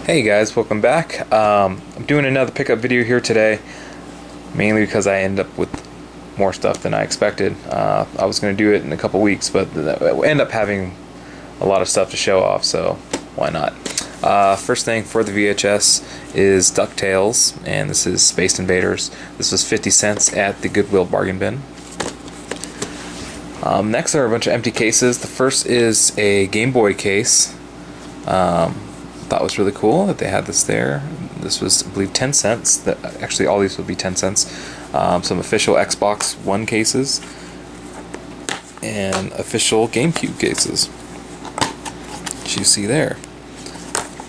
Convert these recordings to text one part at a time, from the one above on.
Hey guys, welcome back. I'm doing another pickup video here today, mainly because I end up with more stuff than I expected. I was going to do it in a couple weeks, but I end up having a lot of stuff to show off, so why not? First thing for the VHS is DuckTales, and this is Space Invaders. This was 50 cents at the Goodwill bargain bin. Next are a bunch of empty cases. The first is a Game Boy case. Thought was really cool that they had this there. This was, I believe, 10 cents. Actually, all these would be 10 cents. Some official Xbox One cases and official GameCube cases, which you see there.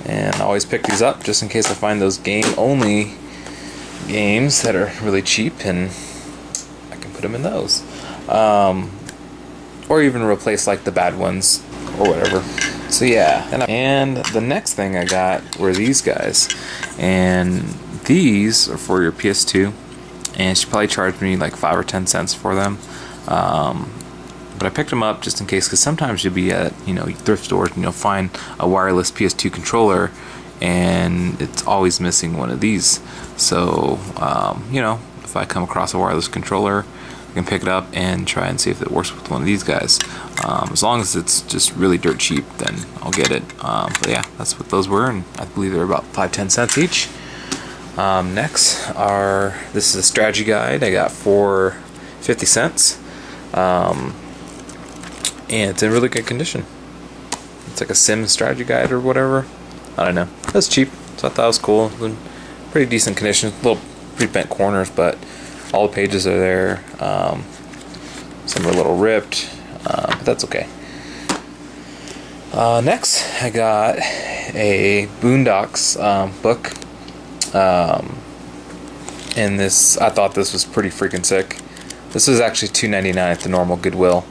And I always pick these up just in case I find those game-only games that are really cheap, and I can put them in those. Or even replace like the bad ones or whatever. So yeah, and the next thing I got were these guys, and these are for your PS2, and she probably charged me like 5 or 10 cents for them, but I picked them up just in case, because sometimes you'll be at thrift stores and you'll find a wireless PS2 controller and it's always missing one of these. So if I come across a wireless controller, I can pick it up and try and see if it works with one of these guys. As long as it's just really dirt cheap, then I'll get it. But yeah, that's what those were, and I believe they're about 5-10 cents each. Next this is a strategy guide I got for 50 cents. And it's in really good condition. It's like a sim strategy guide or whatever. I don't know. It was cheap, so I thought it was cool. It was in pretty decent condition. Pretty bent corners, but all the pages are there. Some are a little ripped, but that's okay. Next, I got a Boondocks book, and I thought this was pretty freaking sick. This was actually $2.99 at the normal Goodwill,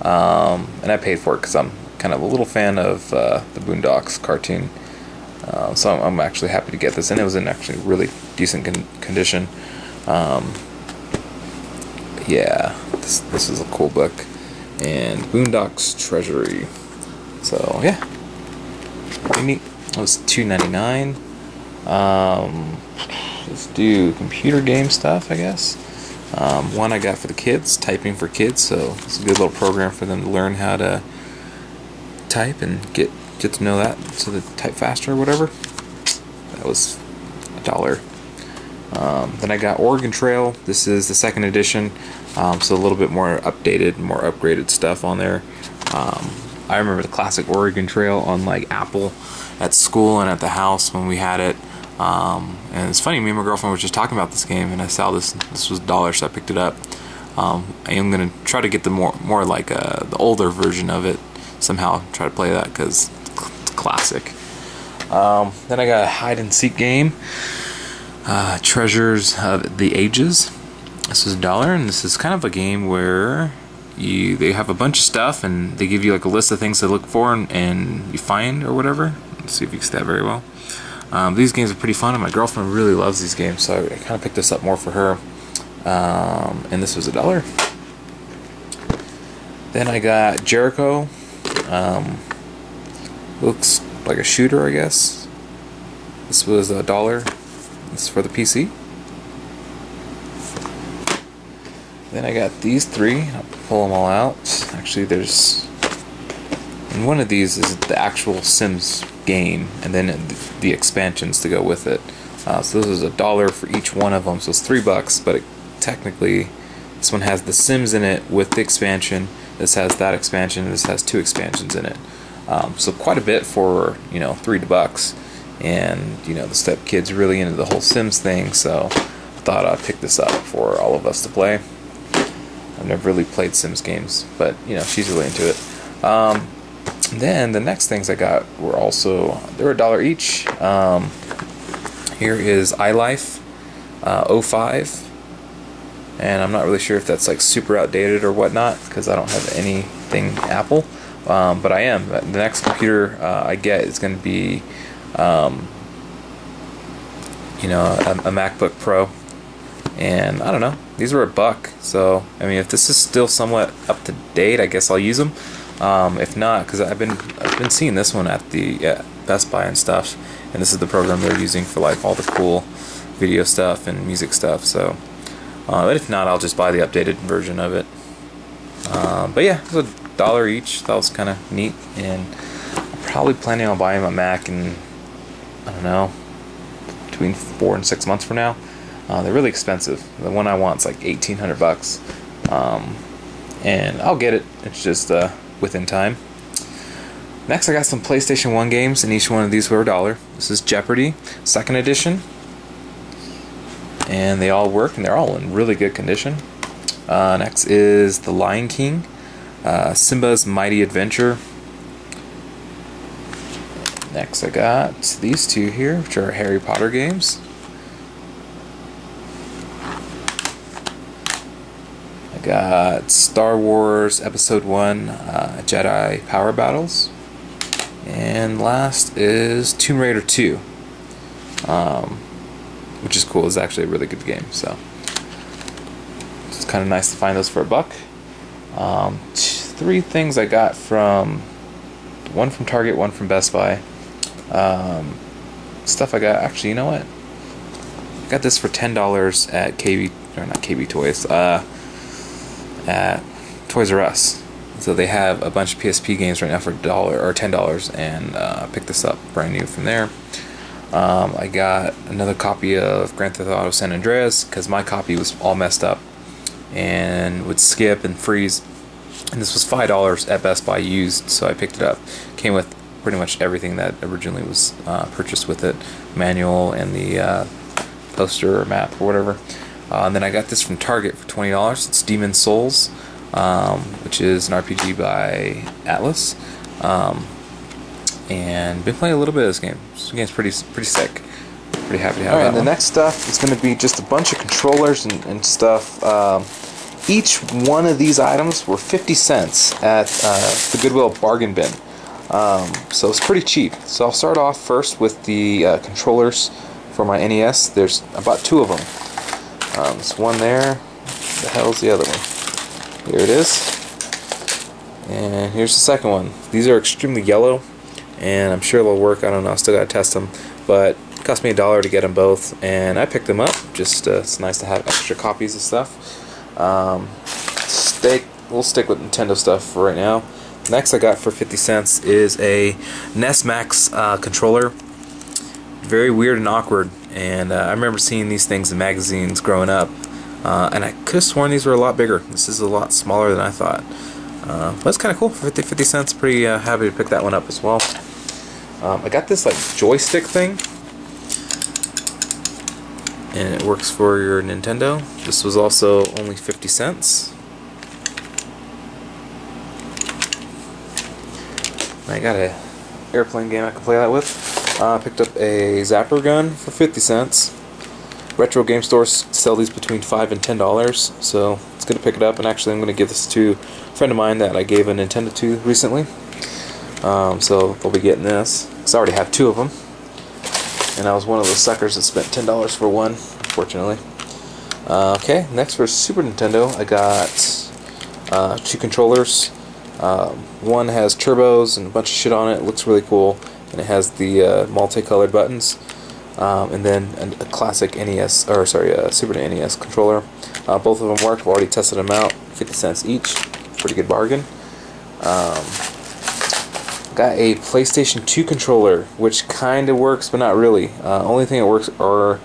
and I paid for it because I'm kind of a little fan of the Boondocks cartoon. So I'm actually happy to get this, and it was in actually really decent condition. Yeah, this is a cool book, and Boondocks Treasury. So yeah, pretty neat. It was $2.99. Let's do computer game stuff, I guess. One I got for the kids, typing for kids. So it's a good little program for them to learn how to type and get to know that, so they type faster or whatever. That was $1. Then I got Oregon Trail. This is the second edition, so a little bit more updated, more upgraded stuff on there. I remember the classic Oregon Trail on like Apple at school and at the house when we had it. And it's funny, me and my girlfriend were just talking about this game, and I saw this. This was $1, so I picked it up. I am gonna try to get the more like the older version of it somehow. Try to play that because it's classic. Then I got a hide and seek game. Treasures of the Ages. This is $1, and this is kind of a game where they have a bunch of stuff, and they give you like a list of things to look for and you find or whatever. Let's see if you can see that very well. These games are pretty fun, and my girlfriend really loves these games, so I kind of picked this up more for her. And this was $1. Then I got Jericho. Looks like a shooter, I guess. This was $1. This is for the PC. Then I got these three. I'll pull them all out. Actually, and one of these is the actual Sims game, and then the expansions to go with it. So this is $1 for each one of them. So it's $3, but technically, this one has the Sims in it with the expansion. This has that expansion. This has 2 expansions in it. So quite a bit for $3. And the stepkid's really into the whole Sims thing, so I thought I'd pick this up for all of us to play. I've never really played Sims games, but she's really into it. Then the next things I got were also, they were $1 each. Here is iLife 05, and I'm not really sure if that's like super outdated or whatnot, because I don't have anything Apple, but I am. The next computer I get is going to be a MacBook Pro, and I don't know, these were $1, so I mean, if this is still somewhat up to date, I guess I'll use them. If not, because I've been seeing this one at the Best Buy and stuff, and this is the program they're using for like all the cool video stuff and music stuff. So, but if not, I'll just buy the updated version of it. But yeah, it was $1 each. That was kind of neat, and I'm probably planning on buying my Mac in, I don't know, between 4 and 6 months from now. They're really expensive. The one I want is like $1,800, and I'll get it. It's just within time. Next, I got some PlayStation 1 games, and each one of these were $1. This is Jeopardy! 2nd edition, and they all work, and they're all in really good condition. Next is The Lion King, Simba's Mighty Adventure. Next, I got these two here, which are Harry Potter games. I got Star Wars Episode 1, Jedi Power Battles. And last is Tomb Raider 2, which is cool. It's actually a really good game, so it's kind of nice to find those for $1. 3 things I got from, one from Target, one from Best Buy. Stuff I got, actually, you know what? I got this for $10 at KB, or not KB Toys, at Toys R Us. So they have a bunch of PSP games right now for $1 or $10, and picked this up brand new from there. I got another copy of Grand Theft Auto San Andreas because my copy was all messed up and would skip and freeze. And this was $5 at Best Buy used, so I picked it up. Came with pretty much everything that originally was purchased with it, manual and the poster or map or whatever. And then I got this from Target for $20. It's Demon's Souls, which is an RPG by Atlas, and been playing a little bit of this game. This game's pretty sick. Pretty happy to have that. And the next stuff is going to be just a bunch of controllers and stuff. Each one of these items were 50 cents at the Goodwill bargain bin, so it's pretty cheap. So I'll start off first with the controllers for my NES. There's about 2 of them. There's one there. The hell's the other one? Here it is. And here's the second one. These are extremely yellow, and I'm sure they'll work. I don't know. I still gotta test them, but it cost me $1 to get them both, and I picked them up. Just it's nice to have extra copies of stuff. We'll stick with Nintendo stuff for right now. Next I got for 50 cents is a NES Max controller. Very weird and awkward, and I remember seeing these things in magazines growing up, and I could have sworn these were a lot bigger. This is a lot smaller than I thought, but it's kind of cool for 50 cents. Pretty happy to pick that one up as well. I got this like joystick thing, and it works for your Nintendo. This was also only 50 cents. I got a airplane game I can play that with. Picked up a zapper gun for 50 cents. Retro game stores sell these between $5 and $10, so it's good to pick it up. And actually I'm going to give this to a friend of mine that I gave a Nintendo to recently. So they'll be getting this, because I already have 2 of them. And I was one of those suckers that spent $10 for one, unfortunately. Okay, next for Super Nintendo, I got 2 controllers. One has turbos and a bunch of shit on it. It looks really cool, and it has the multicolored buttons. And then a classic NES, or sorry, Super NES controller. Both of them work. I've already tested them out. 50 cents each. Pretty good bargain. Got a PlayStation 2 controller, which kind of works, but not really. Only thing that works are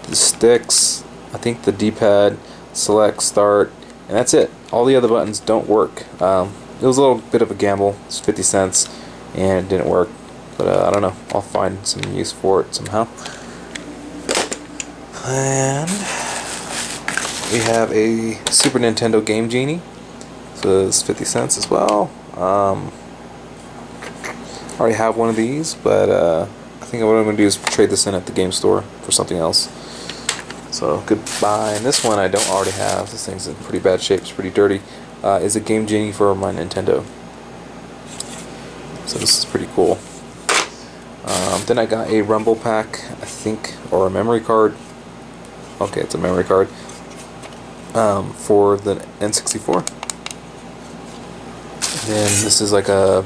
the sticks, I think the D-pad, select, start, and that's it. All the other buttons don't work. It was a little bit of a gamble. It's 50 cents, and it didn't work. But I don't know. I'll find some use for it somehow. And we have a Super Nintendo Game Genie. So it's 50 cents as well. I already have one of these, but I think what I'm going to do is trade this in at the game store for something else. So goodbye. And this one I don't already have. This thing's in pretty bad shape. It's pretty dirty. Is a Game Genie for my Nintendo. So this is pretty cool. Then I got a Rumble Pack, I think, or a memory card. Okay, it's a memory card for the N64. And then this is like a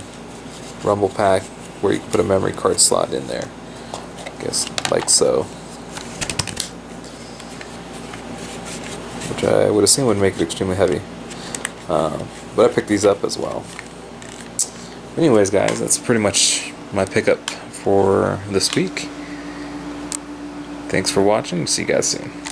Rumble Pack where you can put a memory card slot in there. I guess like so. Which I would assume would make it extremely heavy. But I picked these up as well. Anyways, guys, that's pretty much my pickup for this week. Thanks for watching. See you guys soon.